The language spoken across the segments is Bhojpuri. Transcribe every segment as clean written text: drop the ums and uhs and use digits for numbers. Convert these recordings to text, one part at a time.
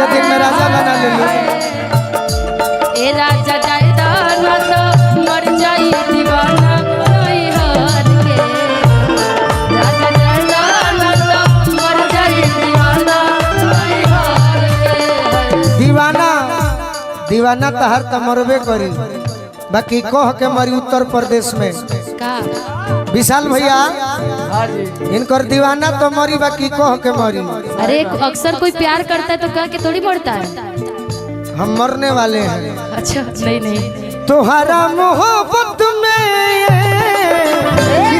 के दिन में राजा बना ले लो। ए राजा जायदा ना तो मर जाई दीवाना कोई हार के। राजा जायदा ना तो मर जाई दीवाना कोई हार के। दीवाना दीवाना तहर त मरबे करी, बाकी कह के मरी उत्तर प्रदेश में का विशाल भैया इनकर दीवाना तो मरी, बाकी कह के मरी। अरे अक्सर कोई प्यार करता है तो कह के थोड़ी मरता है। हम मरने वाले हैं। अच्छा नहीं नहीं तुम्हारा मोहब्बत में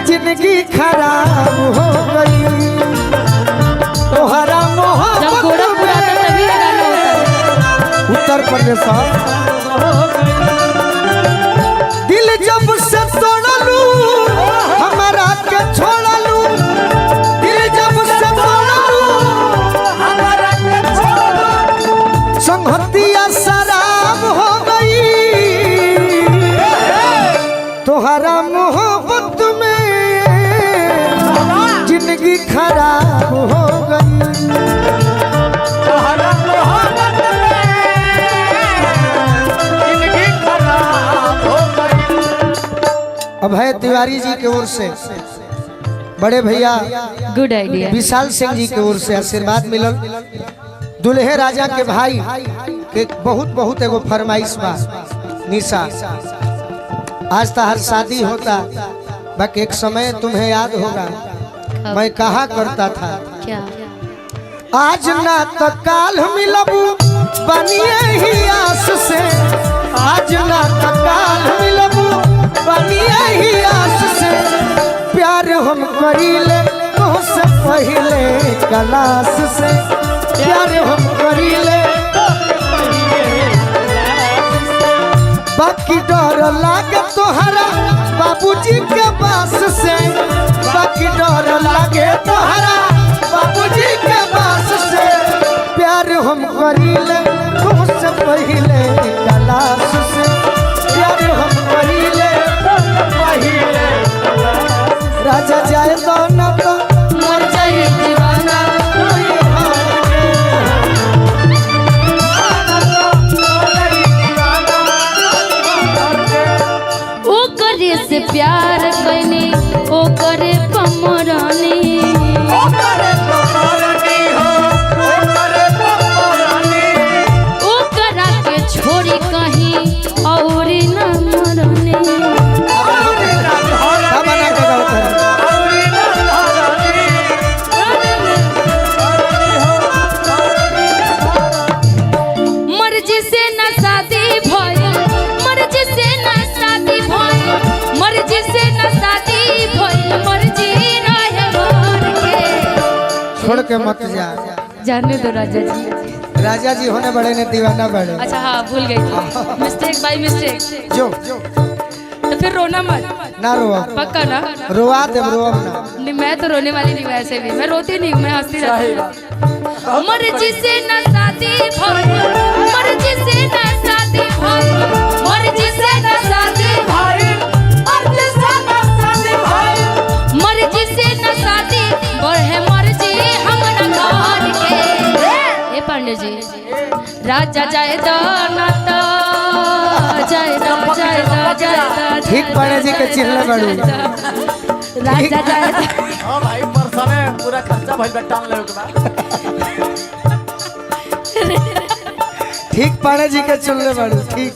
जिंदगी खराब हो गई। तुम्हारा जब मोहब्बत गोरखपुर आता है तभी ये गाना होता है। उत्तर प्रदेश दिल जब से तोड़लू हमारा के छोड़लू। दिल जब से तोड़लू हमारा के छोड़लू। संगतिया शराब हो गई। तुम्हारा मोहब्बत में जिंदगी खराब हो गई। तुम्हारा मोहब्बत अभय तिवारी जी की ओर से बड़े भैया गुड आइडिया। विशाल सिंह जी की ओर से आशीर्वाद मिलल। दुल्हे राजा के भाई के बहुत बहुत एगो फरमाइश बा। निशा आज तहार शादी होता, बाकी एक समय तुम्हें याद होगा मैं कहा करता था क्या आज ना तो काल मिलबू बनिए ही आस से। आज ना तो काल मिलबू बनिए ही आस से। प्यार हम करीले तुझसे पहले क्लास से। प्यार हम करीले बाकी डर लागे तोहरा बाबूजी के पास से। बाकी डर लागे तोहरा बाबूजी के पास से। प्यार हम करीले तुझसे पहले क्लास से। प्यार हम करीले पहले राजा जाए तो न तो मर जाई दीवाना कोई हार के। ओ करे से प्यार कइनी ओ करे पमरानी। ओ करे पमरानी हो ओ करे पमरानी। ओ करा के छोड़ी कहीं और न मरनी। मर्जी से न शादी भइल, मर्जी से न शादी भइल, मर्जी से न शादी भइल, मर्जी रहे घर के। छोड़ के मत जा। जाने दो राजा जी। राजा जी होने बड़े ने दीवाना बड़े। अच्छा हाँ भूल गई थी, मिस्टेक बाय मिस्टेक। जो तो फिर रोना मत, ना रो पक्का ना। रोआ दे रोब ना। नहीं मैं तो रोने वाली नहीं, वैसे भी मैं रोती नहीं हूँ, मैं हंसती रहती हूँ। मर्जी से न शादी भइल, मर्जी से न शादी भइल, मर्जी से न शादी भइल, मर्जी से न शादी भइल, मर्जी से न शादी बढ़े मर्जी हमरा घर के। ए पांडे जी राजा जाए दो ना तो जाए दो जाए दो जाए दो। ठीक पांडे जी के चिल्ला बड़ू। राजा जाए दो। हां भाई परसने पूरा खर्चा भइल बा टांग लेवे के बा। ठीक पांडे जी के चिल्ले बड़ू। ठीक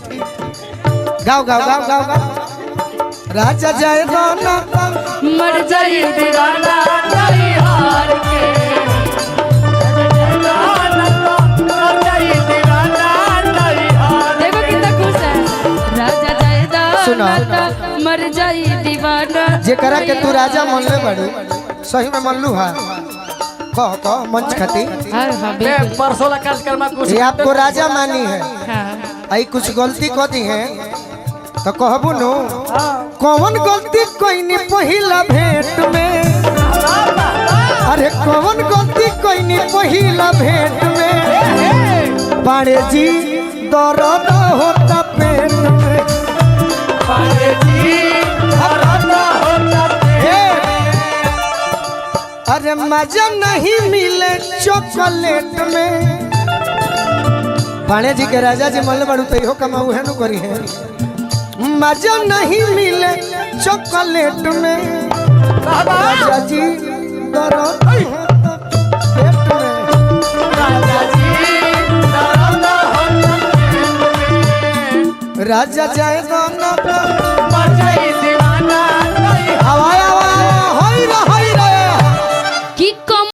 गाओ गाओ गाओ गाओ गाओ। राजा जाए दो ना मर जाई दीवाना कोई हार के। देखो कितना खुश है। राजा जाए सुनो। मर जाई दीवाना। जेकरा के तू राजा मनले बड़ू सही में मनलू हा। कह मंच खाती हाँ हाँ मैं बिल्कुल परसों ला कार्यक्रम में कुछ ये आपको राजा मानी है। हाँ। आई कुछ गलती कर दी है तो कहबू नो कौन गलती कोई नहीं पहिला भेंट में। अरे कौन गलती कोई नहीं पहिला भेंट में। पाड़े जी दर्द होता पेट में। पाड़े जी दर्द होता पेट। अरे मजा नहीं मिले चॉकलेट में। पाणे जी के राजा जी मल बड़ू तो इहो कमाऊ है नु करी है मजा नहीं मिले चॉकलेट में राजा जी दर्द है पेट में राजा जाए गाना